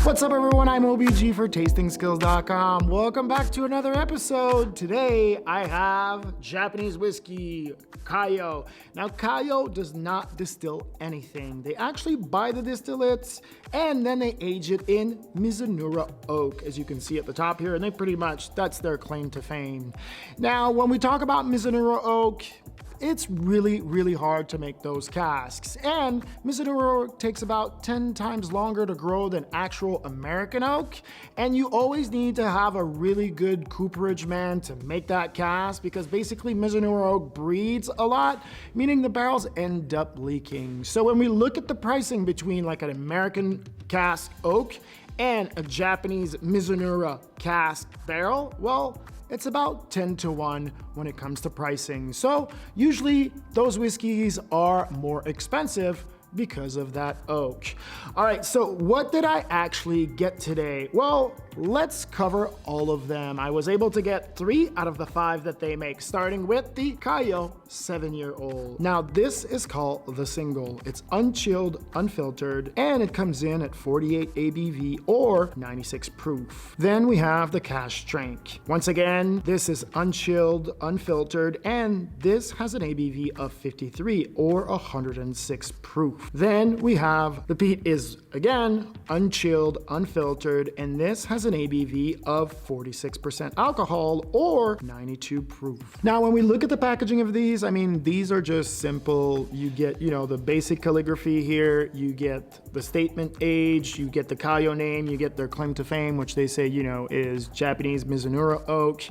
What's up everyone, I'm IAMOBG for TastingSkills.com. Welcome back to another episode. Today I have Japanese whiskey, Kaiyo. Now Kaiyo does not distill anything. They actually buy the distillates and then they age it in Mizunara oak, as you can see at the top here, and they pretty much, that's their claim to fame. Now when we talk about Mizunara oak, it's really hard to make those casks, and Mizunara oak takes about 10 times longer to grow than actual American oak, and you always need to have a really good cooperage man to make that cask, because basically Mizunara oak breeds a lot, meaning the barrels end up leaking. So when we look at the pricing between like an American cask oak and a Japanese Mizunara cask barrel, well, it's about 10 to 1 when it comes to pricing. So usually those whiskeys are more expensive because of that oak. All right, so what did I actually get today? Well, let's cover all of them. I was able to get 3 out of the 5 that they make, starting with the Kaiyo 7-year-old. Now this is called the single. It's unchilled, unfiltered, and it comes in at 48 ABV or 96 proof. Then we have the cask strength. Once again, this is unchilled, unfiltered, and this has an ABV of 53 or 106 proof. Then we have the peat is again unchilled, unfiltered, and this has an ABV of 46% alcohol or 92 proof. Now when we look at the packaging of these, I mean, these are just simple. You get, you know, the basic calligraphy here, you get the statement age, you get the Kaiyo name, you get their claim to fame, which they say, you know, is Japanese Mizunara oak.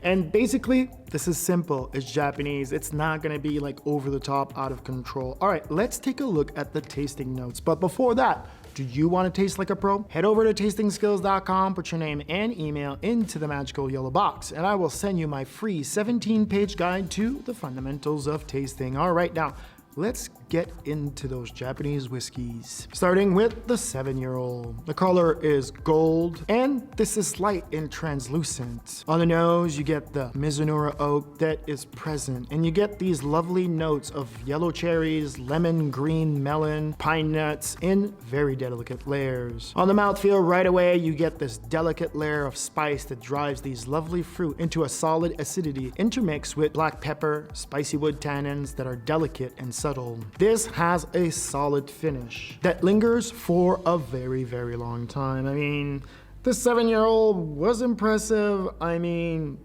And basically this is simple. It's Japanese. It's not gonna be like over the top, out of control. All right, let's take a look at the tasting notes. But before that, do you want to taste like a pro? Head over to TastingSkills.com, put your name and email into the magical yellow box, and I will send you my free 17-page guide to the fundamentals of tasting. All right, now let's get into those Japanese whiskeys. Starting with the 7-year-old. The color is gold, and this is light and translucent. On the nose, you get the Mizunara oak that is present, and you get these lovely notes of yellow cherries, lemon, green, melon, pine nuts in very delicate layers. On the mouthfeel, right away, you get this delicate layer of spice that drives these lovely fruit into a solid acidity intermixed with black pepper, spicy wood tannins that are delicate and subtle. This has a solid finish that lingers for a very long time. I mean, the 7-year-old was impressive. I mean,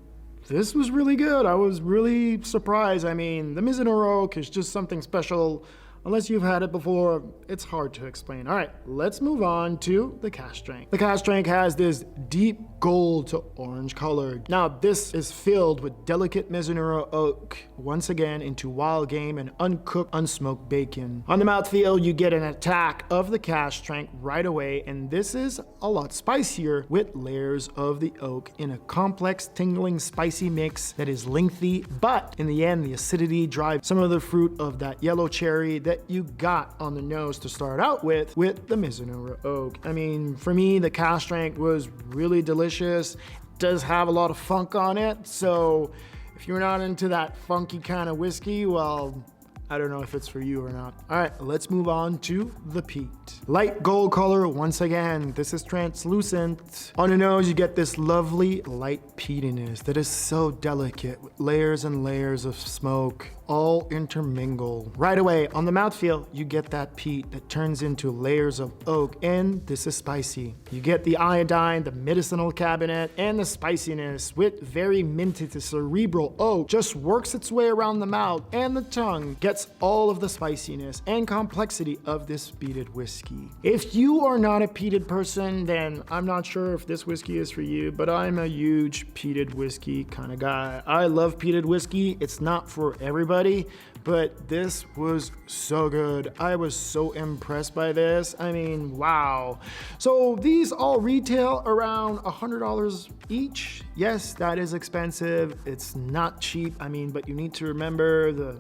this was really good. I was really surprised. I mean, the Mizunara oak is just something special. Unless you've had it before, it's hard to explain. All right, let's move on to the cask strength. The cask strength has this deep gold to orange color. Now, this is filled with delicate Mizunara oak, once again into wild game and uncooked, unsmoked bacon. On the mouthfeel, you get an attack of the cask strength right away, and this is a lot spicier with layers of the oak in a complex, tingling, spicy mix that is lengthy, but in the end, the acidity drives some of the fruit of that yellow cherry that you got on the nose to start out with the Mizunara oak. I mean, for me, the cask strength was really delicious. It does have a lot of funk on it, so if you're not into that funky kind of whiskey, well, I don't know if it's for you or not. All right, let's move on to the peat. Light gold color, once again, this is translucent. On the nose, you get this lovely light peatiness that is so delicate with layers and layers of smoke, all intermingle. Right away, on the mouthfeel, you get that peat that turns into layers of oak, and this is spicy. You get the iodine, the medicinal cabinet, and the spiciness with very minty to cerebral oak just works its way around the mouth, and the tongue gets all of the spiciness and complexity of this peated whiskey. If you are not a peated person, then I'm not sure if this whiskey is for you, but I'm a huge peated whiskey kind of guy. I love peated whiskey. It's not for everybody, but this was so good. I was so impressed by this. I mean, wow. So these all retail around $100 each. Yes, that is expensive. It's not cheap. I mean, but you need to remember the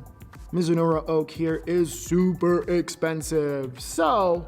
Mizunara oak here is super expensive. So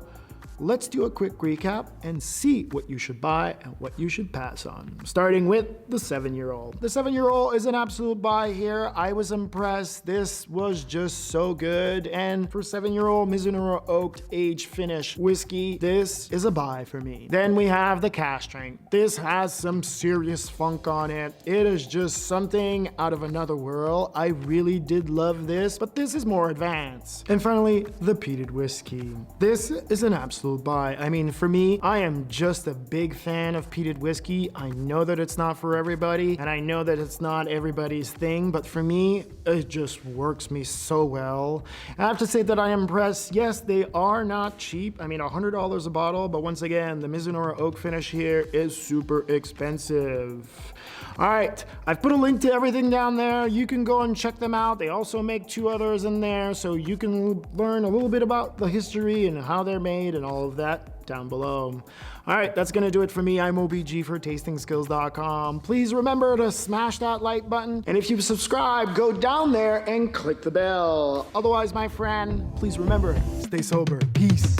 let's do a quick recap and see what you should buy and what you should pass on. Starting with the 7-year-old. The 7-year-old is an absolute buy here. I was impressed. This was just so good. And for 7-year-old Mizuno Oak Age Finish whiskey, this is a buy for me. Then we have the Cask Strength. This has some serious funk on it. It is just something out of another world. I really did love this, but this is more advanced. And finally, the Peated Whiskey. This is an absolute buy. I mean, for me, I am just a big fan of peated whiskey. I know that it's not for everybody, and I know that it's not everybody's thing, but for me, it just works me so well. I have to say that I am impressed. Yes, they are not cheap. I mean, $100 a bottle, but once again, the Mizuno Oak Finish here is super expensive. All right, I've put a link to everything down there. You can go and check them out. They also make 2 others in there, so you can learn a little bit about the history and how they're made and all of that down below. All right, that's gonna do it for me. IAMOBG for tastingskills.com. Please remember to smash that like button. And if you've subscribed, go down there and click the bell. Otherwise, my friend, please remember, stay sober. Peace.